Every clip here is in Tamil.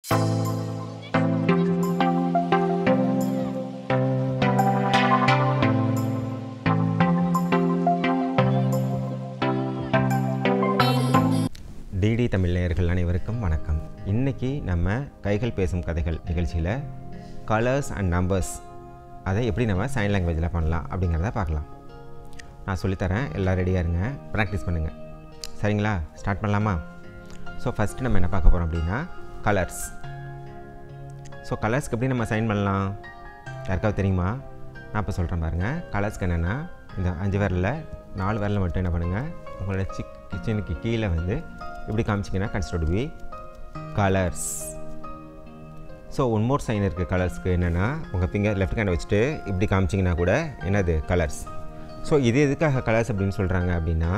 டிடி தமிழ் நேயர்கள் அனைவருக்கும் வணக்கம். இன்றைக்கி நம்ம கைகள் பேசும் கதைகள் நிகழ்ச்சியில் கலர்ஸ் அண்ட் நம்பர்ஸ் அதை எப்படி நம்ம சைன் லாங்குவேஜில் பண்ணலாம் அப்படிங்கிறத பார்க்கலாம். நான் சொல்லித்தரேன், எல்லாம் ரெடியாக இருங்க, ப்ராக்டிஸ் பண்ணுங்கள். சரிங்களா? ஸ்டார்ட் பண்ணலாமா? ஸோ ஃபஸ்ட்டு நம்ம என்ன பார்க்க போகிறோம் அப்படின்னா கலர்ஸ். ஸோ கலர்ஸ்க்கு எப்படி நம்ம சைன் பண்ணலாம் யாருக்காவது தெரியுமா? நான் இப்போ சொல்கிறேன் பாருங்கள். கலர்ஸ்க்கு என்னென்னா இந்த 5 விரலில் 4 விரலில் மட்டும் என்ன பண்ணுங்கள், உங்களோட கிச்சனுக்கு கீழே வந்து இப்படி காமிச்சிங்கன்னா consider to be colours. So one more sign இருக்குது கலர்ஸ்க்கு. என்னென்னா உங்கள் ஃபிங்கர் லெஃப்ட் ஹேண்டை வச்சுட்டு இப்படி காமிச்சிங்கன்னா கூட என்னது கலர்ஸ். ஸோ இது எதுக்காக கலர்ஸ் அப்படின்னு சொல்கிறாங்க அப்படின்னா,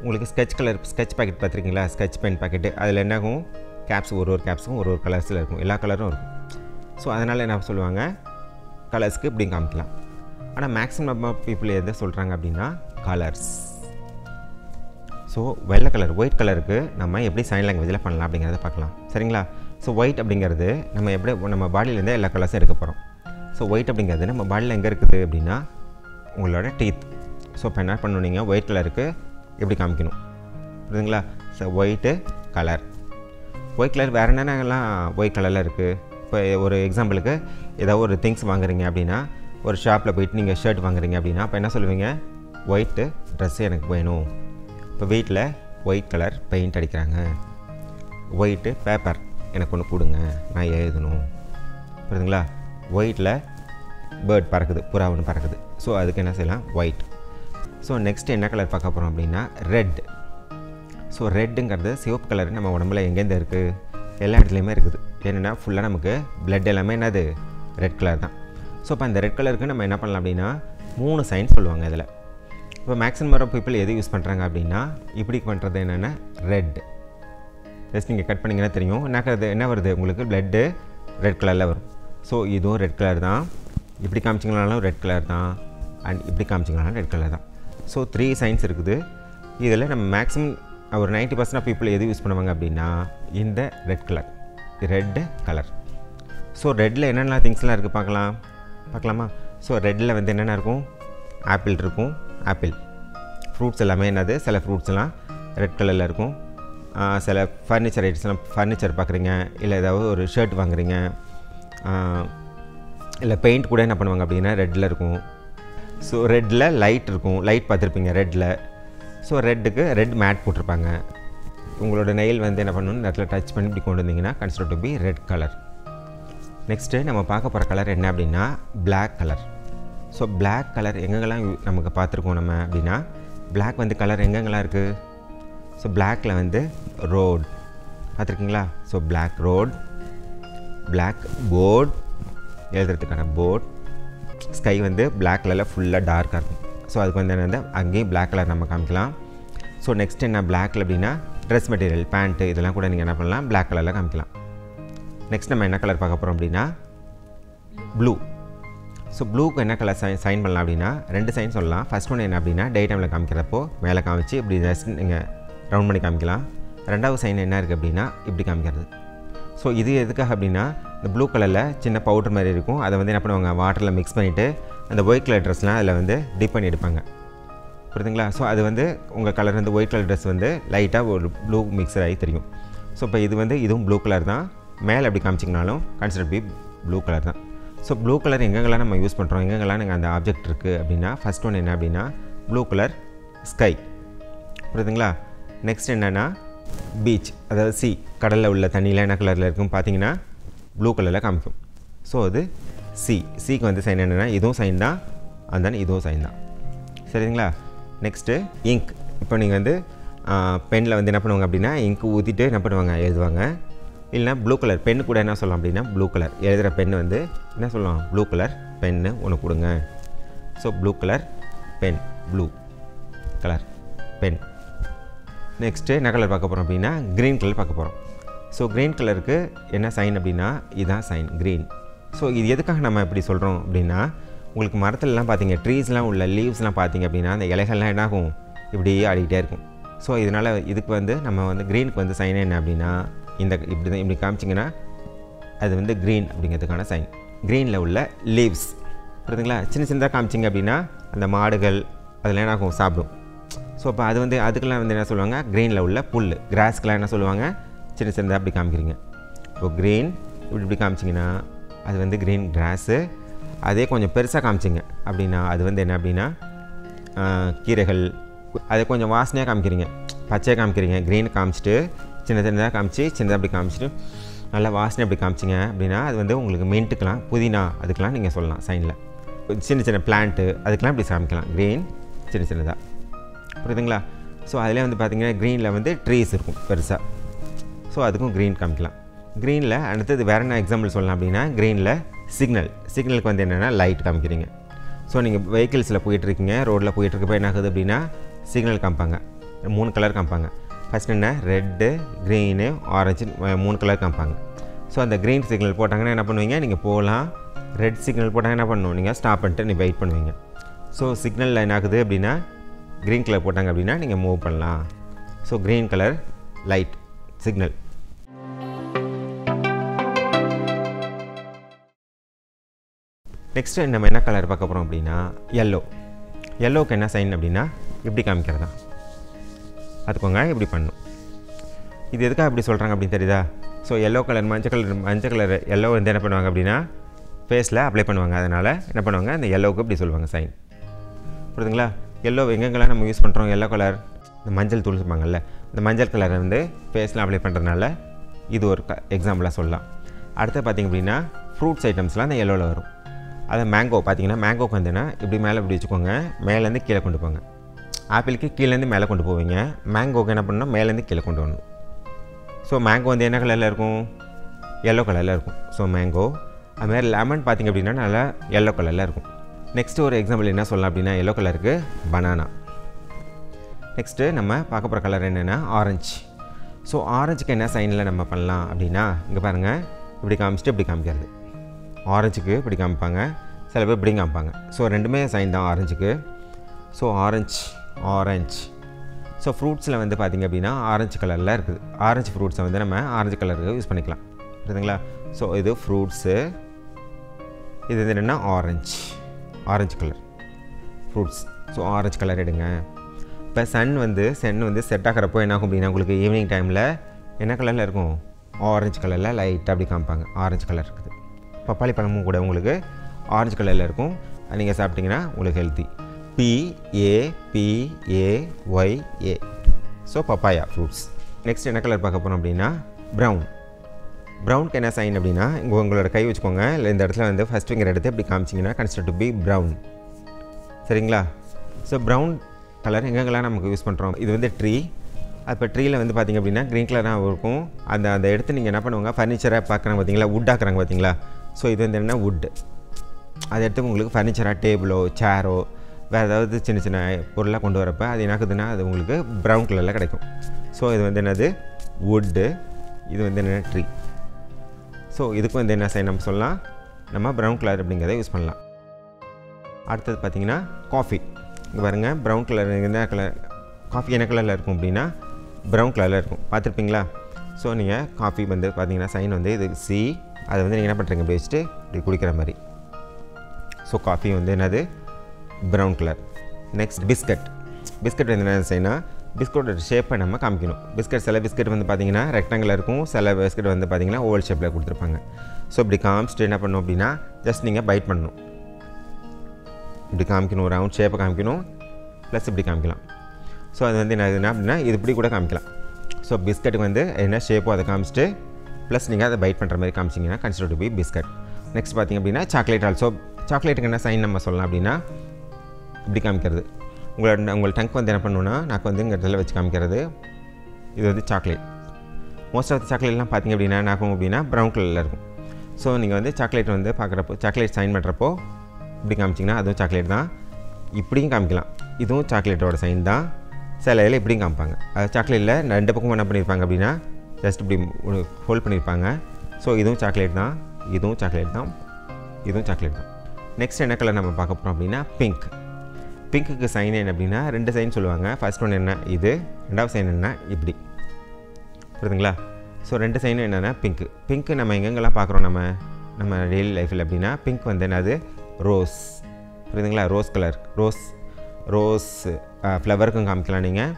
உங்களுக்கு ஸ்கெட்ச் பாக்கெட் பார்த்துருக்கீங்களா? ஸ்கெட்ச் பென் பாக்கெட்டு, அதில் என்னாகும் கேப்ஸ், ஒரு கேப்ஸும் ஒரு கலர்ஸில் இருக்கும், எல்லா கலரும் இருக்கும். ஸோ அதனால் என்ன சொல்லுவாங்க, கலர்ஸ்க்கு இப்படி காமிக்கலாம். ஆனால் மேக்ஸிமம் ஆஃப் பீப்புள் எதை சொல்கிறாங்க அப்படின்னா கலர்ஸ். ஸோ வெள்ளை கலர், ஒயிட் கலருக்கு நம்ம எப்படி சைன் லாங்குவேஜில் பண்ணலாம் அப்படிங்கிறத பார்க்கலாம். சரிங்களா? ஸோ ஒயிட் அப்படிங்கிறது நம்ம பாடியிலேருந்தே எல்லா கலர்ஸும் எடுக்க போகிறோம். ஸோ ஒயிட் அப்படிங்கிறது நம்ம பாடியில் எங்கே இருக்குது அப்படின்னா உங்களோட டீத். ஸோ இப்போ என்ன பண்ணணும், நீங்கள் ஒயிட் கலருக்கு எப்படி காமிக்கணும், புரியுதுங்களா? So white colour. White colour வேறு என்னென்னலாம் ஒயிட் கலரில் இருக்குது? இப்போ ஒரு எக்ஸாம்பிளுக்கு ஏதாவது ஒரு திங்ஸ் வாங்குறீங்க அப்படின்னா, ஒரு ஷாப்பில் போயிட்டு நீங்கள் ஷர்ட் வாங்குறீங்க அப்படின்னா அப்போ என்ன சொல்லுவீங்க, ஒயிட்டு ட்ரெஸ்ஸு எனக்கு வேணும். இப்போ வீட்டில் ஒயிட் கலர் பெயிண்ட் அடிக்கிறாங்க, ஒயிட்டு பேப்பர் எனக்கு ஒன்று கொடுங்க, நான் எழுதணும், புரியுதுங்களா? ஒயிட்டில் பேர்ட் பறக்குது, புறா ஒன்று பறக்குது. ஸோ அதுக்கு என்ன செய்யலாம், ஒயிட். ஸோ நெக்ஸ்ட்டு என்ன கலர் பார்க்க போகிறோம் அப்படின்னா ரெட். ஸோ ரெட்டுங்கிறது சிவப்பு கலர் நம்ம உடம்புல எங்கேருந்து இருக்குது, எல்லா இடத்துலையுமே இருக்குது. ஏன்னா ஃபுல்லாக நமக்கு பிளட் எல்லாமே என்னது ரெட் கலர் தான். ஸோ இப்போ அந்த ரெட் கலருக்கு நம்ம என்ன பண்ணலாம் அப்படின்னா 3 சைன் சொல்லுவாங்க இதில். இப்போ மேக்ஸிமம் ஆஃப் பீப்புள் எது யூஸ் பண்ணுறாங்க அப்படின்னா இப்படி பண்ணுறது என்னென்னா ரெட். ஜஸ்ட் நீங்கள் கட் பண்ணிங்கன்னா தெரியும் என்ன வருது உங்களுக்கு, பிளட்டு ரெட் கலரில் வரும். ஸோ இதுவும் ரெட் கலர் தான், இப்படி காமிச்சிங்கனாலும் ரெட் கலர் தான், அண்ட் இப்படி காமிச்சிங்கனாலும் ரெட் கலர் தான். ஸோ 3 சைன்ஸ் இருக்குது. இதில் நம்ம மேக்ஸிமம் ஒரு 90% ஆஃப் பீப்புள் எது யூஸ் பண்ணுவாங்க அப்படின்னா இந்த ரெட் கலர். ஸோ ரெட்டில் என்னென்ன திங்ஸ்லாம் இருக்குது பார்க்கலாமா? ஸோ ரெட்டில் வந்து என்னென்ன இருக்கும், ஆப்பிள் இருக்கும், ஆப்பிள். ஃப்ரூட்ஸ் எல்லாமே என்னது, சில ஃப்ரூட்ஸ்லாம் ரெட் கலரில் இருக்கும். சில ஃபர்னிச்சர் ஐட்டம்ஸ்லாம், ஃபர்னிச்சர் பார்க்குறீங்க, இல்லை ஏதாவது ஒரு ஷர்ட் வாங்குறீங்க, இல்லை பெயிண்ட் கூட என்ன பண்ணுவாங்க அப்படின்னா ரெட்டில் இருக்கும். ஸோ ரெட்டில் லைட் இருக்கும், லைட் பார்த்துருப்பீங்க ரெட்டில். ஸோ ரெட்டுக்கு ரெட் மேட் போட்டிருப்பாங்க. உங்களோட நெயில் வந்து என்ன பண்ணணும், இடத்துல டச் பண்ணி இப்படி கொண்டு வந்தீங்கன்னா consider to be red colour. Next நம்ம பார்க்க போகிற கலர் என்ன அப்படின்னா black colour. So black colour எங்கெங்கெல்லாம் நமக்கு பார்த்துருக்கோம் நம்ம அப்படின்னா, பிளாக் வந்து கலர் எங்கெங்கெல்லாம் இருக்குது. ஸோ பிளாக்கில் வந்து ரோட் பார்த்துருக்கீங்களா? So black road, black board, எழுதுறதுக்கான போர்ட். ஸ்கை வந்து பிளாக் கலரில் ஃபுல்லாக டார்க்காக இருக்கும். ஸோ அதுக்கு வந்து என்ன, அங்கேயும் பிளாக் கலர் நம்ம காமிக்கலாம். ஸோ நெக்ஸ்ட் என்ன பிளாக்கில் அப்படின்னா ட்ரெஸ் மெட்டீரியல், பேண்ட்டு, இதெல்லாம் கூட நீங்கள் என்ன பண்ணலாம், பிளாக் கலரில் காமிக்கலாம். நெக்ஸ்ட் நம்ம என்ன கலர் பார்க்க போகிறோம் அப்படின்னா ப்ளூ. ஸோ ப்ளூக்கு என்ன கலர் சைன் பண்ணலாம் அப்படின்னா 2 சைன் சொல்லலாம். ஃபஸ்ட் ஒன்று என்ன அப்படின்னா டே டைமில் காமிக்கிறப்போ மேலே காமிச்சு இப்படி ஜஸ்ட் நீங்கள் ரவுண்ட் பண்ணி காமிக்கலாம். ரெண்டாவது சைன் என்ன இருக்குது அப்படின்னா இப்படி காமிக்கிறது. ஸோ இது எதுக்காக அப்படின்னா இந்த ப்ளூ கலரில் சின்ன பவுடர் மாதிரி இருக்கும், அதை வந்து என்ன பண்ணுவாங்க, வாட்டரில் மிக்ஸ் பண்ணிவிட்டு அந்த ஒயிட் கலர் ட்ரெஸ்லாம் அதில் வந்து டிப் பண்ணி எடுப்பாங்க, புரியுதுங்களா? ஸோ அது வந்து உங்கள் கலர் வந்து ஒயிட் கலர் ட்ரெஸ் வந்து லைட்டாக ஒரு ப்ளூ மிக்சர் ஆகி தெரியும். ஸோ இப்போ இது வந்து இதுவும் ப்ளூ கலர் தான், மேலே எப்படி காமிச்சிங்கனாலும் கன்சிடர் பி ப்ளூ கலர் தான். ஸோ ப்ளூ கலர் எங்கெங்கெல்லாம் நம்ம யூஸ் பண்ணுறோம், எங்கெங்கெல்லாம் நீங்கள் அந்த ஆப்ஜெக்ட் இருக்குது அப்படின்னா ஃபஸ்ட் ஒன்று என்ன அப்படின்னா ப்ளூ கலர் ஸ்கை, புரியுதுங்களா? நெக்ஸ்ட் என்னென்னா பீச், அதாவது சி, கடலில் உள்ள தண்ணியில் என்ன கலரில் இருக்கும் பார்த்தீங்கன்னா ப்ளூ கலரில் காமிக்கும். ஸோ அது சிக்கு வந்து சைன் என்னென்னா இதுவும் சைன் தான், அந்த இதுவும் சைன் தான், சரிங்களா? Next ink. இப்போ நீங்கள் வந்து பெனில் வந்து என்ன பண்ணுவாங்க அப்படின்னா இங்க் ஊற்றிட்டு என்ன பண்ணுவாங்க, எழுதுவாங்க. இல்லைனா ப்ளூ கலர் பென்னு கூட என்ன சொல்லலாம் அப்படின்னா ப்ளூ கலர் எழுதுகிற பென்னு வந்து என்ன சொல்லலாம், ப்ளூ கலர் பென்னு ஒன்று கொடுங்க. So blue colour pen, blue colour pen. Next என்ன கலர் பார்க்க போகிறோம் அப்படின்னா க்ரீன் கலர் பார்க்க போகிறோம். ஸோ க்ரீன் கலருக்கு என்ன சைன் அப்படின்னா இதுதான் சைன், க்ரீன். ஸோ இது எதுக்காக நம்ம இப்படி சொல்கிறோம் அப்படின்னா, உங்களுக்கு மரத்துலலாம் பார்த்தீங்க, ட்ரீஸ்லாம் உள்ள லீவ்ஸ்லாம் பார்த்தீங்க அப்படின்னா அந்த இலைகள்லாம் என்ன ஆகும், இப்படி ஆடிக்கிட்டே இருக்கும். ஸோ இதனால் இதுக்கு வந்து நம்ம வந்து க்ரீனுக்கு வந்து சைன் என்ன அப்படின்னா இப்படி காமிச்சிங்கன்னா அது வந்து க்ரீன் அப்படிங்கிறதுக்கான சைன். க்ரீனில் உள்ள லீவ்ஸ் புரியுதுங்களா, சின்ன சின்னதாக காமிச்சிங்க அப்படின்னா அந்த மாடுகள் அதெல்லாம் என்ன ஆகும், சாப்பிடும். ஸோ அப்போ அது வந்து அதுக்கெல்லாம் வந்து என்ன சொல்லுவாங்க, க்ரீனில் உள்ள புல் கிராஸ்க்கெலாம் என்ன சொல்லுவாங்க, சின்ன சின்னதாக அப்படி காமிக்கிறீங்க. இப்போ க்ரீன் இப்படி காமிச்சிங்கன்னா அது வந்து க்ரீன் கிராஸு. அதே கொஞ்சம் பெருசாக காமிச்சிங்க அப்படின்னா அது வந்து என்ன அப்படின்னா கீரைகள். அதை கொஞ்சம் வாசனையாக காமிக்கிறீங்க, பச்சையாக காமிக்கிறீங்க. க்ரீன் காமிச்சிட்டு சின்ன சின்னதாக காமிச்சு சின்னதாக அப்படி காமிச்சிட்டு நல்லா வாசனை அப்படி காமிச்சிங்க அப்படின்னா அது வந்து உங்களுக்கு மின்ட்டுக்கெலாம் புதினா அதுக்கெலாம் நீங்கள் சொல்லலாம் சைனில். சின்ன சின்ன பிளான்ட்டு அதுக்கெலாம் இப்படி காமிக்கலாம் க்ரீன் சின்ன சின்னதாக, புரியுதுங்களா. ஸோ அதில் வந்து பார்த்திங்கன்னா க்ரீனில் வந்து ட்ரீஸ் இருக்கும் பெருசாக, ஸோ அதுக்கும் க்ரீன் காமிக்கலாம். க்ரீனில் அடுத்தது வேறு என்ன எக்ஸாம்பிள் சொல்லலாம் அப்படின்னா க்ரீனில் சிக்னலுக்கு வந்து என்னென்னா லைட் காமிக்கிறீங்க. ஸோ நீங்கள் வெஹிக்கிள்ஸில் போயிட்டுருக்கீங்க, ரோட்டில் போயிட்டுருக்கப்போ என்ன ஆகுது அப்படின்னா சிக்னல் காமிப்பாங்க, 3 கலர் காமிப்பாங்க. ஃபஸ்ட் என்ன, ரெட்டு, க்ரீனு, ஆரஞ்சு 3 கலர் காமிப்பாங்க. ஸோ அந்த க்ரீன் சிக்னல் போட்டாங்கன்னா என்ன பண்ணுவீங்க, நீங்கள் போகலாம். ரெட் சிக்னல் போட்டால் என்ன பண்ணணும், நீங்கள் ஸ்டாப் பண்ணிட்டு நீங்கள் வெயிட் பண்ணுவீங்க. ஸோ சிக்னலில் என்ன ஆகுது அப்படின்னா க்ரீன் கலர் போட்டாங்க அப்படின்னா நீங்கள் மூவ் பண்ணலாம். So green colour light signal. Next நம்ம என்ன கலர் பார்க்க போகிறோம் அப்படின்னா எல்லோவுக்கு என்ன சைன் அப்படின்னா இப்படி காமிக்கிறதா, அதுக்கோங்க இப்படி பண்ணும். இது எதுக்காக இப்படி சொல்கிறாங்க அப்படின்னு தெரியுதா. ஸோ எல்லோ கலர் மஞ்சள் கலர் எல்லோ வந்து என்ன பண்ணுவாங்க அப்படின்னா ஃபேஸில் அப்ளை பண்ணுவாங்க. அதனால் என்ன பண்ணுவாங்க, அந்த எல்லோவுக்கு இப்படி சொல்லுவாங்க சைன், புரியுதுங்களா. எல்லோ எங்கெங்கெல்லாம் நம்ம யூஸ் பண்ணுறோம், எல்லோ கலர் இந்த மஞ்சள் தூள் சொல்லுவாங்கல்ல, இந்த மஞ்சள் கலரை வந்து ஃபேஸில் அப்ளை பண்ணுறதுனால இது ஒரு எக்ஸாம்பிளாக சொல்லலாம். அடுத்து பார்த்திங்க அப்படின்னா ஃப்ரூட்ஸ் ஐட்டம்ஸ்லாம் அந்த எல்லோவில் வரும். அதை மேங்கோ பார்த்திங்கன்னா மேங்கோக்கு வந்துன்னா இப்படி மேலே இப்படி வச்சுக்கோங்க, மேலேருந்து கீழே கொண்டு போங்க. ஆப்பிளுக்கு கீழேருந்து மேலே கொண்டு போவீங்க, மேங்கோக்கு என்ன பண்ணணும், மேலேருந்து கீழே கொண்டு வரணும். ஸோ மேங்கோ வந்து என்ன கலரில் இருக்கும், எல்லோ கலரில் இருக்கும். So mango. அதுமாதிரி லெமன் பார்த்திங்க அப்படின்னா நல்லா எல்லோ கலரில் இருக்கும். நெக்ஸ்ட்டு ஒரு எக்ஸாம்பிள் என்ன சொல்லலாம் அப்படின்னா எல்லோ கலருக்கு பனானா. நெக்ஸ்ட்டு நம்ம பார்க்க போகிற கலர் என்னென்னா ஆரஞ்சு. ஸோ ஆரஞ்சுக்கு என்ன சைனில் நம்ம பண்ணலாம் அப்படின்னா இங்கே பாருங்கள், இப்படி காமிச்சிட்டு இப்படி காமிக்கிறது. ஆரஞ்சுக்கு இப்படி காமிப்பாங்க, சில பேர் இப்படி காமிப்பாங்க. ஸோ ரெண்டுமே சைன் தான் ஆரஞ்சுக்கு. So orange. ஸோ ஃப்ரூட்ஸில் வந்து பார்த்திங்க அப்படின்னா ஆரஞ்சு கலரில் இருக்குது. ஆரஞ்சு ஃப்ரூட்ஸை வந்து நம்ம ஆரஞ்சு கலருக்கு யூஸ் பண்ணிக்கலாம், புரியுதுங்களா. ஸோ இது ஃப்ரூட்ஸு, இது வந்து என்னென்னா orange colour fruits. So orange colour எடுங்க. இப்போ சன் வந்து செட் ஆகிறப்போ என்ன ஆகும் அப்படின்னா உங்களுக்கு ஈவினிங் டைமில் என்ன கலரில் இருக்கும், ஆரஞ்சு கலரில் லைட்டாக அப்படி காமிப்பாங்க. ஆரஞ்சு கலர் இருக்குது. பப்பாளி பழமும் கூட உங்களுக்கு ஆரஞ்சு கலரில் இருக்கும். நீங்கள் சாப்பிட்டிங்கன்னா உங்களுக்கு healthy. PAPAYA. So papaya fruits. Next என்ன கலர் பார்க்க போகிறோம் அப்படின்னா ப்ரௌனுக்கு என்ன சைன் அப்படின்னா இங்கே உங்களோட கை வச்சுக்கோங்க, இல்லை இந்த இடத்துல வந்து ஃபஸ்ட் ஃபிங்கர் எடுத்து இப்படி காமிச்சிங்கன்னா கன்சிடர் டு பி ப்ரௌன், சரிங்களா. ஸோ ப்ரௌன் கலர் எங்கெங்கெல்லாம் நமக்கு யூஸ் பண்ணுறோம், இது வந்து ட்ரீ. அப்போ ட்ரீயில் வந்து பார்த்திங்க அப்படின்னா க்ரீன் கலராக இருக்கும். அந்த எடுத்து நீங்கள் என்ன பண்ணுவாங்க, ஃபர்னிச்சரை பார்க்குறாங்க பார்த்தீங்களா, வுட் ஆக்குறாங்க பார்த்தீங்களா. ஸோ இது வந்து என்ன வுட்டு, அதை எடுத்து உங்களுக்கு ஃபர்னிச்சராக டேபிளோ சேரோ வேறு ஏதாவது சின்ன சின்ன பொருளாக கொண்டு வரப்போ அது என்ன ஆகுதுன்னா அது உங்களுக்கு ப்ரௌன் கலரில் கிடைக்கும். ஸோ இது வந்து என்னது வுட்டு, இது வந்து என்ன ட்ரீ. ஸோ இதுக்கும் வந்து என்ன சைன் நம்ம சொல்லலாம், நம்ம ப்ரௌன் கலர் அப்படிங்கிறத யூஸ் பண்ணலாம். அடுத்தது பார்த்திங்கன்னா காஃபி. இங்கே பாருங்கள், ப்ரௌன் கலர் என்ன கலர், காஃபி என்ன கலரில் இருக்கும் அப்படின்னா ப்ரௌன் கலரில் இருக்கும், பார்த்துருப்பீங்களா. ஸோ நீங்கள் காஃபி வந்து பார்த்திங்கன்னா சைன் வந்து இது சி, அதை வந்து நீங்கள் என்ன பண்ணுறீங்க இப்படி வச்சுட்டு இப்படி குடிக்கிற மாதிரி. ஸோ காஃபி வந்து என்னது ப்ரௌன் கலர். நெக்ஸ்ட் பிஸ்கட் வந்து என்ன செய்யணும், பிஸ்கட்டோட ஷேப்பை நம்ம காமிக்கணும். சில பிஸ்கட் வந்து பார்த்திங்கன்னா ரெக்டாங்கில் இருக்கும், சில பிஸ்கட் வந்து பார்த்திங்கன்னா ஓவல் ஷேப்பில் கொடுத்துருப்பாங்க. ஸோ இப்படி காமிச்சிட்டு என்ன பண்ணணும் அப்படின்னா ஜஸ்ட் நீங்கள் பைட் பண்ணணும், இப்படி காமிக்கணும், ரவுண்ட் ஷேப்பை காமிக்கணும், ப்ளஸ் இப்படி காமிக்கலாம். ஸோ அது வந்து என்ன அப்படின்னா இது இப்படி கூட காமிக்கலாம். ஸோ பிஸ்கட்டுக்கு வந்து என்ன ஷேப்போ அதை காமிச்சிட்டு ப்ளஸ் நீங்கள் அதை பைட் பண்ணுற மாதிரி காமிச்சிங்கன்னா consider to be biscuit. Next பார்த்திங்க அப்படின்னா சாக்லேட். ஆல்சோ சாக்லேட்டுக்கு என்ன சைன் நம்ம சொல்லலாம் அப்படின்னா இப்படி காமிக்கிறது. உங்கள் டங்க் வந்து என்ன பண்ணணுன்னா நாக்கு வந்து இங்கே இடத்துல வச்சு காமிக்கிறது. இது வந்து சாக்லேட். மோஸ்ட் ஆஃப் சாக்லேட்லாம் பார்த்திங்க அப்படின்னா நாக்கும் அப்படின்னா ப்ரௌன் கலரில் இருக்கும். ஸோ நீங்கள் வந்து சாக்லேட் வந்து பார்க்குறப்போ சாக்லேட் சைன் பண்ணுறப்போ இப்படி காமிச்சிங்கன்னா அதுவும் சாக்லேட் தான். இப்படியும் காமிக்கலாம், இதுவும் சாக்லேட்டோட சைன் தான். சில இதில் இப்படியும் காமிப்பாங்க. அது சாக்லேட்டில் 2 பக்கமும் என்ன பண்ணியிருப்பாங்க அப்படின்னா ஜஸ்ட் இப்படி ஹோல்ட் பண்ணியிருப்பாங்க. ஸோ இதுவும் சாக்லேட் தான், இதுவும் சாக்லேட் தான், இதுவும் சாக்லேட் தான். நெக்ஸ்ட் என்ன கலர் நம்ம பார்க்க போகிறோம் அப்படின்னா பிங்க்குக்கு சைன் என்ன அப்படின்னா 2 சைன் சொல்லுவாங்க. ஃபர்ஸ்ட் ஒன்று என்ன இது, ரெண்டாவது சைன் என்ன இப்படி, புரியுதுங்களா. ஸோ 2 சைனும் என்னென்னா பிங்க்கு நம்ம எங்கெங்கெல்லாம் பார்க்குறோம் நம்ம டெய்லி லைஃப்பில் அப்படின்னா பிங்க் வந்து என்னது ரோஸ், புரியுதுங்களா? ரோஸ் கலர், ரோஸ் ஃப்ளவருக்கும் காமிக்கலாம் நீங்கள்.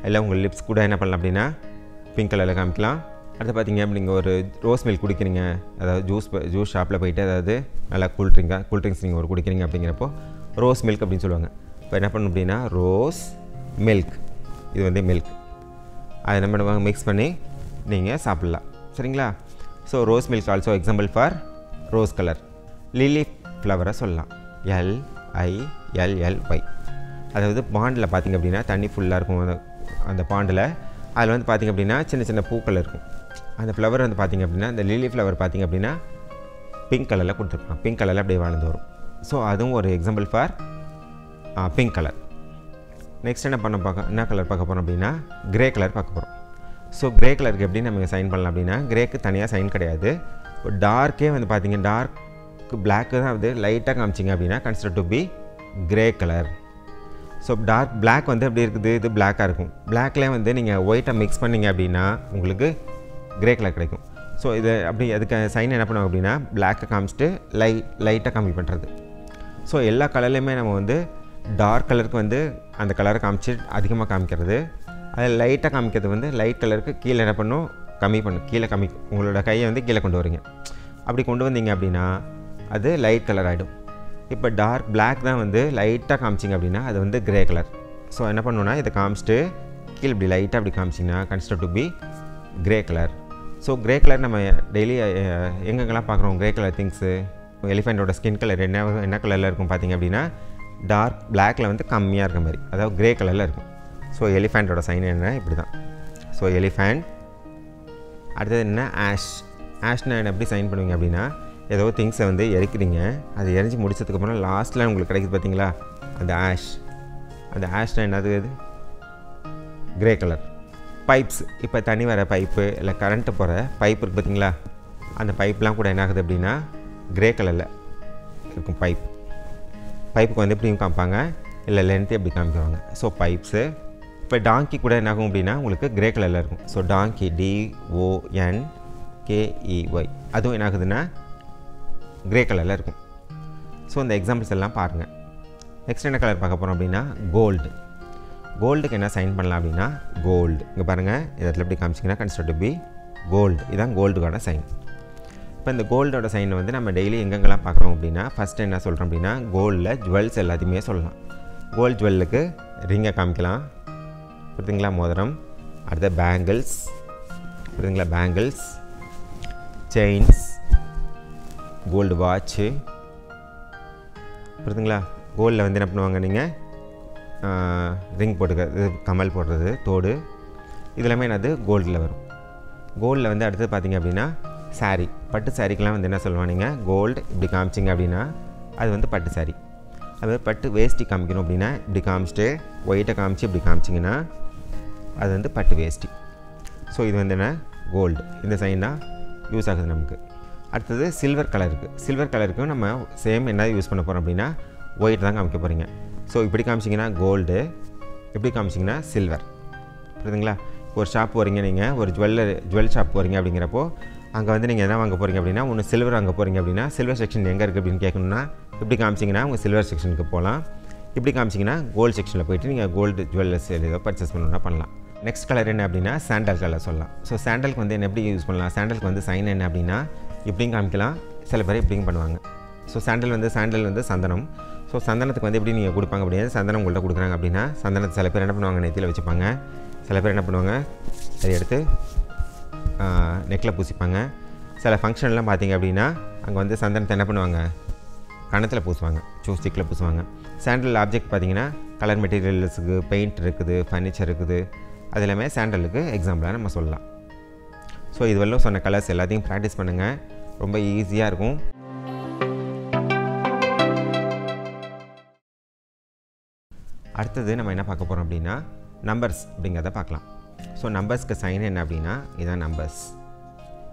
இல்லை உங்கள் லிப்ஸ் கூட என்ன பண்ணலாம் அப்படின்னா பிங்க் கலரில் காமிக்கலாம். அடுத்து பார்த்தீங்க அப்படி நீங்கள் ஒரு ரோஸ் மில்க் குடிக்கிறீங்க, அதாவது ஜூஸ் ஷாப்பில் போயிட்டு அதாவது நல்லா கூல் ட்ரிங்க்ஸ் நீங்கள் ஒரு குடிக்கிறீங்க அப்படிங்கிறப்போ ரோஸ் மில்க் அப்படின்னு சொல்லுவாங்க. இப்போ என்ன பண்ணணும் அப்படின்னா ரோஸ் மில்க், இது வந்து மில்க், அதை என்ன பண்ணுவாங்க மிக்ஸ் பண்ணி நீங்கள் சாப்பிட்லாம், சரிங்களா? So rose milk also example for rose colour. Lily ஃப்ளவரை சொல்லலாம், LILLY. அதாவது பாண்டில் பார்த்திங்க அப்படின்னா தண்ணி ஃபுல்லாக இருக்கும் அந்த பாண்டில். அதில் வந்து பார்த்திங்க அப்படின்னா சின்ன சின்ன பூக்கள் இருக்கும். அந்த ஃப்ளவர் வந்து பார்த்திங்க அப்படின்னா இந்த லில்லி ஃப்ளவர் பார்த்திங்க அப்படின்னா பிங்க் கலரில் கொடுத்துருப்பாங்க, பிங்க் கலரில் அப்படியே வளர்ந்து வரும். ஸோ அதுவும் ஒரு example for pink colour. Next என்ன கலர் பார்க்க போகிறோம் அப்படின்னா கிரே கலர் பார்க்க போகிறோம். ஸோ கிரே கலருக்கு எப்படி நம்ம சைன் பண்ணலாம் அப்படின்னா கிரேக்கு தனியாக சைன் கிடையாது. இப்போ டார்க்கே வந்து பார்த்திங்க டார்க் பிளாக்கு தான் வந்து லைட்டாக காமிச்சிங்க அப்படின்னா consider to be grey colour. So dark black வந்து எப்படி இருக்குது, இது பிளாக்காக இருக்கும். பிளாக்லேயே வந்து நீங்கள் ஒயிட்டை மிக்ஸ் பண்ணிங்க அப்படின்னா உங்களுக்கு கிரே கலர் கிடைக்கும். ஸோ இது அப்படி அதுக்கு சைன் என்ன பண்ணுவோம் அப்படின்னா பிளாக்கை காமிச்சிட்டு லைட்டாக கம்மி பண்ணுறது. ஸோ எல்லா கலர்லேயுமே நம்ம வந்து டார்க் கலருக்கு வந்து அந்த கலரை காமிச்சு அதிகமாக காமிக்கிறது, அதில் லைட்டாக காமிக்கிறது வந்து லைட் கலருக்கு கீழே என்ன பண்ணும் கீழே உங்களோட கையை வந்து கீழே கொண்டு வரீங்க. அப்படி கொண்டு வந்தீங்க அப்படின்னா அது லைட் கலர் ஆகிடும். இப்போ டார்க் பிளாக் தான் வந்து லைட்டாக காமிச்சிங்க அப்படின்னா அது வந்து கிரே கலர். ஸோ என்ன பண்ணுவோன்னா இதை காமிச்சிட்டு கீழே இப்படி லைட்டாக அப்படி காமிச்சிங்கன்னா consider to be grey colour. So grey colour நம்ம டெய்லி எங்கெங்கெல்லாம் பார்க்குறோம் கிரே கலர் திங்ஸு. எலிஃபெண்ட்டோட ஸ்கின் கலர் என்ன கலரில் இருக்கும் பார்த்திங்க அப்படின்னா டார்க் பிளாக்கில் வந்து கம்மியாக இருக்க மாதிரி, அதாவது கிரே கலரில் இருக்கும். ஸோ எலிஃபெண்ட்டோட சைன் என்ன இப்படி தான். So elephant. அடுத்தது என்ன ஆஷ்னா எப்படி சைன் பண்ணுவீங்க அப்படின்னா ஏதோ திங்ஸை வந்து எரிக்கிறீங்க, அது எரிஞ்சு முடிச்சதுக்கப்புறம் லாஸ்ட்டில் உங்களுக்கு கிடைக்குது பார்த்தீங்களா அந்த ஆஷ்னா என்னது, கிரே கலர். பைப்ஸ், இப்போ தண்ணி வர பைப்பு இல்லை கரண்ட்டு போகிற பைப் இருக்குது பார்த்தீங்களா, அந்த பைப்லாம் கூட என்ன ஆகுது அப்படின்னா கிரே கலரில் இருக்கும். பைப்புக்கு வந்து எப்படியும் காமிப்பாங்க, இல்லை லென்த்து எப்படி காமிக்குவாங்க. So pipes. இப்போ டாங்கி கூட என்ன ஆகும் அப்படின்னா உங்களுக்கு கிரே கலரில் இருக்கும். ஸோ டாங்கி DONKEY அதுவும் என்ன ஆகுதுன்னா கிரே கலரில் இருக்கும். ஸோ இந்த எக்ஸாம்பிள்ஸ் எல்லாம் பாருங்கள். நெக்ஸ்ட் என்ன கலர் பார்க்க போகிறோம் அப்படின்னா கோல்டுக்கு என்ன சைன் பண்ணலாம் அப்படின்னா கோல்டு. இங்கே பாருங்கள் இதில் எப்படி காமிச்சிங்கன்னா கன்சிடர் டு பி கோல்டு. இதுதான் கோல்டுக்கான சைன். இப்போ இந்த கோல்டோட சைனை வந்து நம்ம டெய்லி எங்கெங்கெல்லாம் பார்க்குறோம் அப்படின்னா ஃபஸ்ட்டு என்ன சொல்கிறோம் அப்படின்னா கோல்டில் ஜுவல்ஸ் எல்லாத்தையுமே சொல்லலாம். கோல்டு ஜுவல்லுக்கு ரிங்கை காமிக்கலாம், புரியுதுங்களா, மோதிரம். அடுத்த பேங்கிள்ஸ், புரியுதுங்களா, பேங்கிள்ஸ், செயின்ஸ், கோல்டு வாட்ச்சு, புரியுதுங்களா. கோல்டில் வந்து என்ன பண்ணுவாங்க நீங்கள் ரிங் போட்டுக்கிறது, கமல் போடுறது, தோடு, இதெல்லாமே என்னது கோல்டில் வரும். கோல்டில் வந்து அடுத்தது பார்த்திங்க அப்படின்னா சாரீ, பட்டு சாரீக்கெலாம் வந்து என்ன சொல்லுவாங்க நீங்கள் கோல்டு இப்படி காமிச்சிங்க அப்படின்னா அது வந்து பட்டு சாரீ. அதுமாதிரி பட்டு வேஷ்டி காமிக்கணும் அப்படின்னா இப்படி காமிச்சிட்டு ஒயிட்டை காமிச்சு இப்படி காமிச்சிங்கன்னா அது வந்து பட்டு வேஷ்டி. ஸோ இது வந்து என்ன கோல்டு, இந்த சைன் தான் யூஸ் ஆகுது நமக்கு. அடுத்தது சில்வர் கலருக்கும் நம்ம சேம் என்ன யூஸ் பண்ண போகிறோம் அப்படின்னா ஒயிட் தான் காமிக்க போகிறீங்க. ஸோ இப்படி காமிச்சிங்கன்னா கோல்டு, இப்படி காமிச்சிங்கன்னா சில்வர், புரியுதுங்களா. ஒரு ஷாப் போகிறீங்க, நீங்கள் ஒரு ஜுவல் ஷாப் போகிறீங்க அப்படிங்கிறப்போ அங்கே வந்து நீங்கள் என்ன வாங்க போகிறீங்க அப்படின்னா ஒன்று சில்வர் வாங்க போகிறீங்க அப்படின்னா சில்வர் செக்ஷன் எங்கே இருக்குது அப்படின்னு கேட்கணுன்னா இப்படி காமிச்சிங்கன்னா உங்கள் சில்வர் செக்ஷனுக்கு போகலாம். இப்படி காமிச்சிங்கன்னா கோல்டு செக்ஷனில் போய்ட்டு நீங்கள் கோல்டு ஜுவல்லர்ஸ் ஏதோ பர்ச்சேஸ் பண்ணணுன்னா பண்ணலாம். நெக்ஸ்ட் கலர் என்ன அப்படின்னா சாண்டல் கலர் சொல்லலாம். ஸோ சாண்டலுக்கு வந்து என்ன எப்படி யூஸ் பண்ணலாம், சாண்டலுக்கு வந்து சைன் என்ன அப்படின்னா இப்படியும் காமிக்கலாம், சில பேர் இப்படியும் பண்ணுவாங்க. ஸோ சாண்டல் வந்து சந்தனம். ஸோ சந்தனத்துக்கு வந்து எப்படி நீங்கள் கொடுப்பாங்க அப்படின்னா சந்தனம் உங்கள்கிட்ட கொடுக்குறாங்க அப்படின்னா சந்தனத்தை சில பேர் என்ன பண்ணுவாங்க நெத்தியில் வச்சுப்பாங்க, சில பேர் என்ன பண்ணுவாங்க அதை எடுத்து நெக்கில் பூசிப்பாங்க. சில ஃபங்க்ஷன்லாம் பார்த்திங்க அப்படின்னா அங்கே வந்து சந்தனத்தை என்ன பண்ணுவாங்க கணத்தில் பூசுவாங்க, ஸ்டிக்கில் பூசுவாங்க. சாண்டல் ஆப்ஜெக்ட் பார்த்திங்கன்னா கலர் மெட்டீரியல்ஸுக்கு பெயிண்ட் இருக்குது, ஃபர்னிச்சர் இருக்குது, அது எல்லாமே சாண்டலுக்கு எக்ஸாம்பிளாக நம்ம சொல்லலாம். ஸோ இதுவரையும் சொன்ன கலர்ஸ் எல்லாத்தையும் ப்ராக்டிஸ் பண்ணுங்கள், ரொம்ப ஈஸியாக இருக்கும். அடுத்தது நம்ம என்ன பார்க்க போகிறோம் அப்படின்னா நம்பர்ஸ் அப்படிங்கிறத பார்க்கலாம். ஸோ நம்பர்ஸ்க்கு சைன் என்ன அப்படின்னா இதுதான் நம்பர்ஸ்.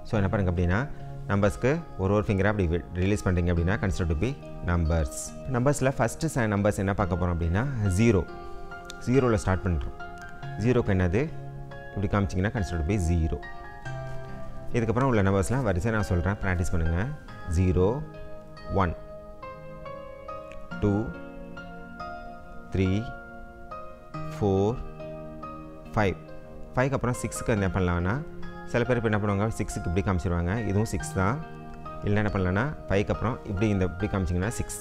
ஸோ என்ன பண்ணுங்க அப்படின்னா நம்பர்ஸ்க்கு ஒரு ஃபிங்கரை அப்படி ரிலீஸ் பண்ணுறீங்க அப்படின்னா கன்சிடர் டு பி நம்பர்ஸ். நம்பர்ஸில் ஃபஸ்ட்டு நம்பர்ஸ் என்ன பார்க்க போகிறோம் அப்படின்னா ஜீரோவில் ஸ்டார்ட் பண்ணுறோம். ஜீரோக்கு என்னது இப்படி காமிச்சிங்கன்னா கன்சிடர் டு பி 0. இதுக்கப்புறம் உள்ள நம்பர்ஸ்லாம் வரிசையாக நான் சொல்கிறேன், ப்ராக்டிஸ் பண்ணுங்கள். 0 1 2 3 4 5. 5க்கு அப்புறம் 6க்கு என்ன பண்ணலாம்னா, சில பேர் இப்போ என்ன பண்ணுவாங்க, 6க்கு இப்படி காமிச்சிருவாங்க. இதுவும் 6 தான். இல்லை என்ன பண்ணலான்னா 5க்கு அப்புறம் இப்படி காமிச்சிங்கன்னா 6.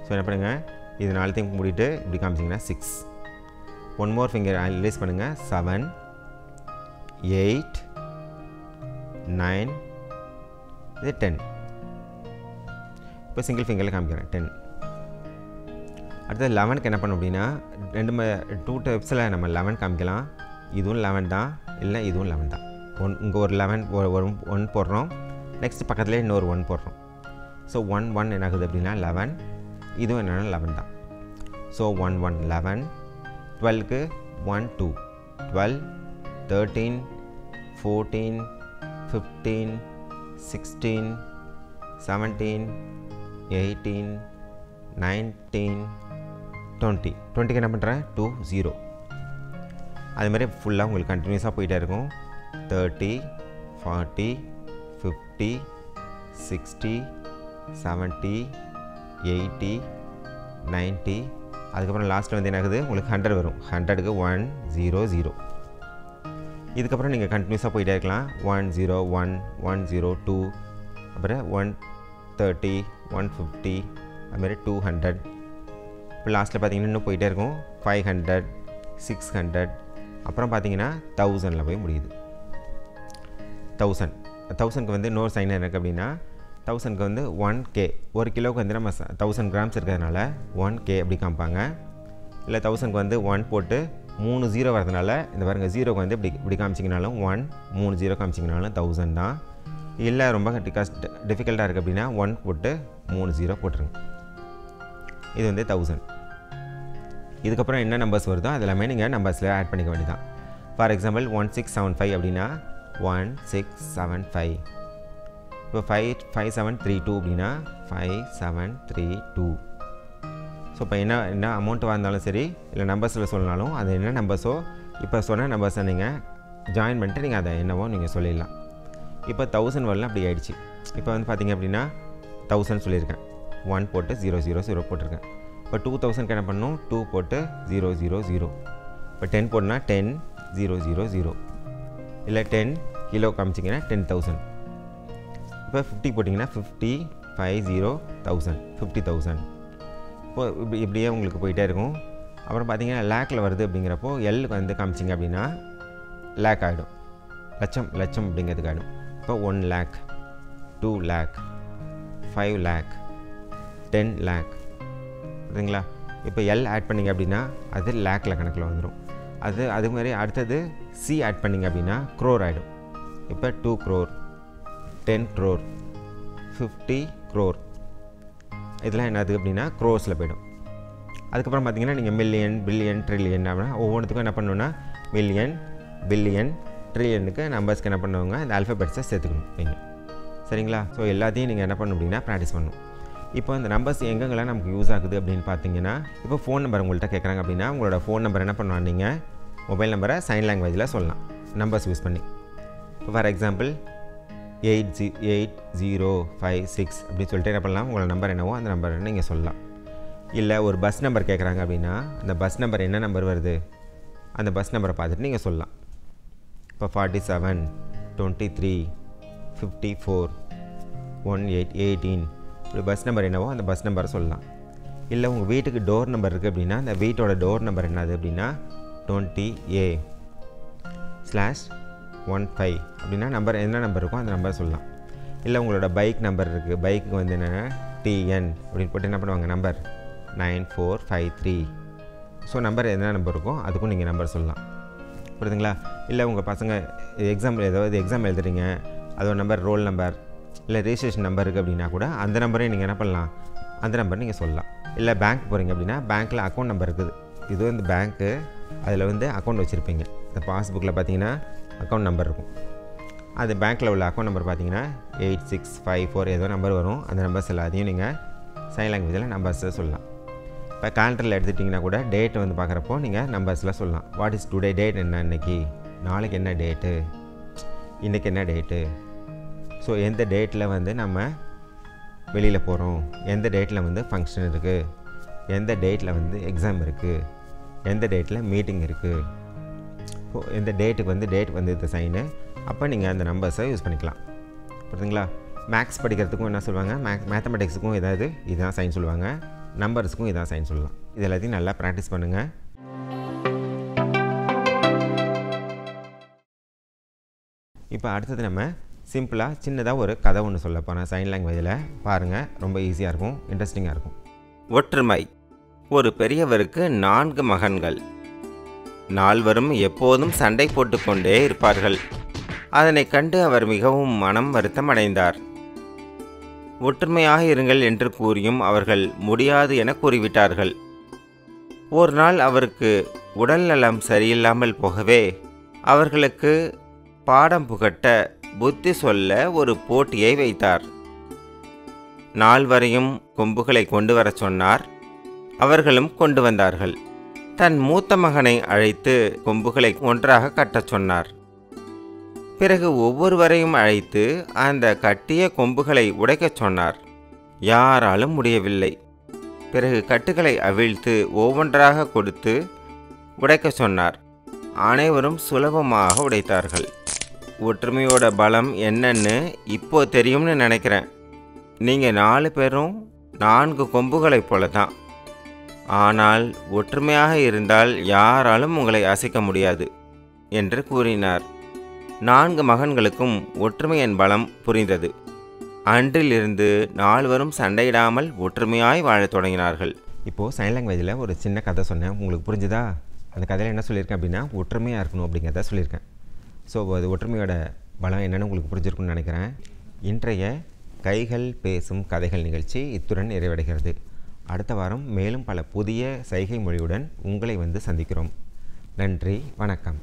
ஸோ என்ன பண்ணுங்கள், இது 4த்தையும் மூடிட்டு இப்படி காமிச்சிங்கன்னா 6. ஒன் மோர் ஃபிங்கர் ரிலீஸ் பண்ணுங்கள். 7 8 9 இது 10. இப்போ சிங்கிள் ஃபிங்கரில் காமிக்கிறேன் 10. அடுத்தது 11க்கு என்ன பண்ணோம் அப்படின்னா, 2 டைப்ஸில் நம்ம 11 காமிக்கலாம். இதுவும் 11 தான், இல்லை இதுவும் 11 தான். இங்கே ஒரு 11 1 போடுறோம், நெக்ஸ்ட் பக்கத்துலேயே இன்னொரு 1 போடுறோம். ஸோ 1 1 என்ன ஆகுது அப்படின்னா 11, இதுவும் என்னென்னா 11 தான். ஸோ 1 1 11. 12க்கு 1 2 12 13 14 15 16 17 18 19 20. 20க்கு என்ன பண்ணுறேன் 2 0. அதுமாதிரி ஃபுல்லாக உங்களுக்கு கண்டினியூஸாக போயிட்டே இருக்கும். 30 40 50 60 70 80 90. அதுக்கப்புறம் லாஸ்ட்டில் வந்து என்ன ஆகுது, உங்களுக்கு 100 வரும். 100க்கு 1 0 0. இதுக்கப்புறம் நீங்கள் கண்டினியூஸாக போயிட்டே இருக்கலாம். 1 0 1 1 0 2, அப்புறம் 130 150, அதுமாதிரி 200. இப்போ லாஸ்ட்டில் பார்த்தீங்கன்னா இன்னும் போயிட்டே இருக்கும். 500 600, அப்புறம் பார்த்தீங்கன்னா 1000ல் போய் முடியுது. 1000க்கு வந்து இன்னொரு சைன் இருக்குது அப்படின்னா, 1000க்கு வந்து 1K. 1 கிலோவுக்கு வந்து நம்ம 1000 கிராம்ஸ் இருக்கிறதுனால 1K அப்படி காமிப்பாங்க. இல்லை 1000க்கு வந்து 1 போட்டு 3 0 வரதுனால இந்த பாருங்கள், 0க்கு வந்து இப்படி காமிச்சிங்கனாலும் 1, 3 0 காமிச்சிங்கனாலும் 1000 தான். இல்லை ரொம்ப டிஃபிகல்ட்டாக இருக்குது அப்படின்னா 1 போட்டு 3 0 போட்டுருங்க. இது வந்து 1000. இதுக்கப்புறம் என்ன நம்பர்ஸ் வருதோ அது எல்லாமே நீங்கள் நம்பர்ஸில் ஆட் பண்ணிக்க வேண்டியதான். ஃபார் எக்ஸாம்பிள் 1675 அப்படின்னா 1675. இப்போ 5732 அப்படின்னா 5732. ஸோ இப்போ என்ன அமௌண்ட்டாக இருந்தாலும் சரி, இல்லை நம்பர்ஸில் சொல்லனாலும் அது என்ன நம்பர்ஸோ இப்போ சொன்ன நம்பர்ஸை நீங்கள் ஜாயின் பண்ணிட்டு நீங்கள் அதை என்னவோ நீங்கள் சொல்லிடலாம். இப்போ 1000 வரலாம் அப்படி ஆகிடுச்சு. இப்போ வந்து பார்த்திங்க அப்படின்னா 1000 சொல்லியிருக்கேன், 1 போட்டு 0 0 0 போட்டிருக்கேன். இப்போ 2000க்கு என்ன பண்ணணும், 2 போட்டு 0 0 0. இப்போ 10 போட்டுனா 10 0 0 0. இல்லை 10 கிலோ காமிச்சிங்கன்னா 10,000. இப்போ 50 போட்டிங்கன்னா 50 50 1000 50,000. இப்போ இப்படியே உங்களுக்கு போயிட்டே இருக்கும். அப்புறம் பார்த்தீங்கன்னா லேக்கில் வருது அப்படிங்கிறப்போ எல்லுக்கு வந்து காமிச்சிங்க அப்படின்னா லேக் ஆகிடும். லட்சம் அப்படிங்கிறதுக்கு ஆகிடும். இப்போ 1 lakh 2 lakh 5 lakh 10 lakh. புரியுதுங்களா? இப்போ எல் ஆட் பண்ணிங்க அப்படின்னா அது லேக்கில் கணக்கில் வந்துடும். அது மாதிரி அடுத்தது சி ஆட் பண்ணிங்க அப்படின்னா க்ரோர் ஆகிடும். இப்போ 2 crore 10 crore 50 crore. இதெல்லாம் என்னது அப்படின்னா க்ரோஸில் போய்டும். அதுக்கப்புறம் பார்த்தீங்கன்னா நீங்கள் மில்லியன் பில்லியன் ட்ரில்லியன் அப்படின்னா ஒவ்வொன்றுத்துக்கும் என்ன பண்ணணுன்னா மில்லியன் பில்லியன் ட்ரில்லியனுக்கு நம்பர்ஸ்க்கு என்ன பண்ணுவாங்க, இந்த ஆல்ஃபபெட்ஸை சேர்த்துக்கணும் நீங்கள். சரிங்களா? ஸோ எல்லாத்தையும் நீங்கள் என்ன பண்ணணும் அப்படின்னா ப்ராக்டிஸ் பண்ணணும். இப்போ இந்த நம்பர்ஸ் எங்கெங்கெல்லாம் நமக்கு யூஸ் ஆகுது அப்படின்னு பார்த்தீங்கன்னா, இப்போ ஃபோன் நம்பர் உங்கள்கிட்ட கேட்குறாங்க அப்படின்னா உங்களோட ஃபோன் நம்பர் என்ன பண்ணுவாங்க, நீங்கள் மொபைல் நம்பரை சைன் லாங்குவேஜில் சொல்லலாம் நம்பர்ஸ் யூஸ் பண்ணி. இப்போ ஃபார் எக்ஸாம்பிள் 8056 அப்படின்னு சொல்லிட்டு என்ன பண்ணலாம், உங்களோட நம்பர் என்னவோ அந்த நம்பர் நீங்கள் சொல்லலாம். இல்லை ஒரு பஸ் நம்பர் கேட்குறாங்க அப்படின்னா அந்த பஸ் நம்பர் என்ன நம்பர் வருது அந்த பஸ் நம்பரை பார்த்துட்டு நீங்கள் சொல்லலாம். இப்போ 47 23 54 18 18 இப்படி பஸ் நம்பர் என்னவோ அந்த பஸ் நம்பரை சொல்லலாம். இல்லை உங்கள் வீட்டுக்கு டோர் நம்பர் இருக்குது அப்படின்னா அந்த வீட்டோட டோர் நம்பர் என்னது அப்படின்னா 20A/15 அப்படின்னா நம்பர் என்ன நம்பர் இருக்கோ அந்த நம்பர் சொல்லலாம். இல்லை உங்களோட பைக் நம்பர் இருக்குது, பைக்கு வந்து என்னென்னா TN அப்படின்னு போட்டு என்ன பண்ணுவாங்க நம்பர் 9453. ஸோ நம்பர் என்ன நம்பர் இருக்கோ அதுக்கும் நீங்கள் நம்பர் சொல்லலாம். புரியுதுங்களா? இல்லை உங்கள் பசங்க எக்ஸாம் எழுதுறீங்க, அதோட நம்பர் ரோல் நம்பர் இல்லை ரெஜிஸ்ட்ரேஷன் நம்பர் இருக்குது அப்படின்னா கூட அந்த நம்பரையும் நீங்கள் என்ன பண்ணலாம், அந்த நம்பர் நீங்கள் சொல்லலாம். இல்லை பேங்க் போகிறீங்க அப்படின்னா பேங்க்கில் அக்கௌண்ட் நம்பர் இருக்குது, இது வந்து பேங்க்கு, அதில் வந்து அக்கௌண்ட் வச்சுருப்பீங்க. இந்த பாஸ்புக்கில் பார்த்தீங்கன்னா அக்கௌண்ட் நம்பர் இருக்கும். அது பேங்க்கில் உள்ள அக்கௌண்ட் நம்பர் பார்த்தீங்கன்னா 8654 ஏதோ நம்பர் வரும். அந்த நம்பர்ஸ் எல்லாத்தையும் நீங்கள் சைன் லாங்குவேஜில் நம்பர்ஸை சொல்லலாம். இப்போ கேலண்டரில் எடுத்துட்டிங்கன்னா கூட டேட் வந்து பார்க்குறப்போ நீங்கள் நம்பர்ஸில் சொல்லலாம். வாட் இஸ் டுடே டேட், என்ன இன்றைக்கி, நாளைக்கு என்ன டேட்டு, இன்றைக்கி என்ன டேட்டு, ஸோ எந்த டேட்டில் வந்து நம்ம வெளியில் போகிறோம், எந்த டேட்டில் வந்து ஃபங்க்ஷன் இருக்குது, எந்த டேட்டில் வந்து எக்ஸாம் இருக்குது, எந்த டேட்டில் மீட்டிங் இருக்குது. இப்போது எந்த டேட்டுக்கு வந்து டேட் வந்து இந்த சைனு, அப்போ நீங்கள் அந்த நம்பர்ஸை யூஸ் பண்ணிக்கலாம். புரியுதுங்களா? மேக்ஸ் படிக்கிறதுக்கும் என்ன சொல்லுவாங்க, மேத்தமெட்டிக்ஸுக்கும் ஏதாவது இதுதான் சைன் சொல்லுவாங்க, நம்பர்ஸுக்கும் இதான் சைன் சொல்லலாம். இது எல்லாத்தையும் நல்லா ப்ராக்டிஸ் பண்ணுங்கள். இப்போ அடுத்தது நம்ம சிம்பிளாக சின்னதாக ஒரு கதை ஒன்று சொல்ல போகிறேன் சைன் லாங்குவேஜில். பாருங்கள், ரொம்ப ஈஸியாக இருக்கும், இன்ட்ரெஸ்டிங்காக இருக்கும். ஒற்றுமை. ஒரு பெரியவருக்கு 4 மகன்கள். 4வரும் எப்போதும் சண்டை போட்டுக்கொண்டே இருப்பார்கள். அதனை கண்டு அவர் மிகவும் மனம் வருத்தம் அடைந்தார். ஒற்றுமையாக இருங்கள் என்று கூறியும் அவர்கள் முடியாது என கூறிவிட்டார்கள். ஒரு நாள் அவருக்கு உடல் நலம் சரியில்லாமல் போகவே அவர்களுக்கு பாடம் புகட்ட புத்தி சொல்ல ஒரு போட்டியை வைத்தார். 4வரையும் கொம்புகளை கொண்டு வர சொன்னார். அவர்களும் கொண்டு வந்தார்கள். தன் மூத்த மகனை அழைத்து கொம்புகளை ஒன்றாக கட்டச் சொன்னார். பிறகு ஒவ்வொருவரையும் அழைத்து அந்த கட்டிய கொம்புகளை உடைக்கச் சொன்னார். யாராலும் முடியவில்லை. பிறகு கட்டுகளை அவிழ்த்து ஒவ்வொன்றாக கொடுத்து உடைக்கச் சொன்னார். அனைவரும் சுலபமாக உடைத்தார்கள். ஒற்றுமையோட பலம் என்னன்னு இப்போ தெரியும்னு நினைக்கிறேன். நீங்கள் 4 பேரும் 4 கொம்புகளைப் போல தான். ஆனால் ஒற்றுமையாக இருந்தால் யாராலும் உங்களை அசைக்க முடியாது என்று கூறினார். 4 மகன்களுக்கும் ஒற்றுமையின் பலம் புரிந்தது. அன்றிலிருந்து 4வரும் சண்டையிடாமல் ஒற்றுமையாய் வாழத் தொடங்கினார்கள். இப்போது சைன் லாங்குவேஜில் ஒரு சின்ன கதை சொன்னேன், உங்களுக்கு புரிஞ்சுதா? அந்த கதையில் என்ன சொல்லியிருக்கேன் அப்படின்னா, ஒற்றுமையாக இருக்கணும் அப்படிங்கிறத சொல்லியிருக்கேன். ஸோ அது ஒற்றுமையோட பலம் என்னென்னு உங்களுக்கு புரிஞ்சிருக்குன்னு நினைக்கிறேன். இன்றைய கைகள் பேசும் கதைகள் நிகழ்ச்சி இத்துடன் நிறைவடைகிறது. அடுத்த வாரம் மேலும் பல புதிய சைகை மொழியுடன் உங்களை வந்து சந்திக்கிறோம். நன்றி, வணக்கம்.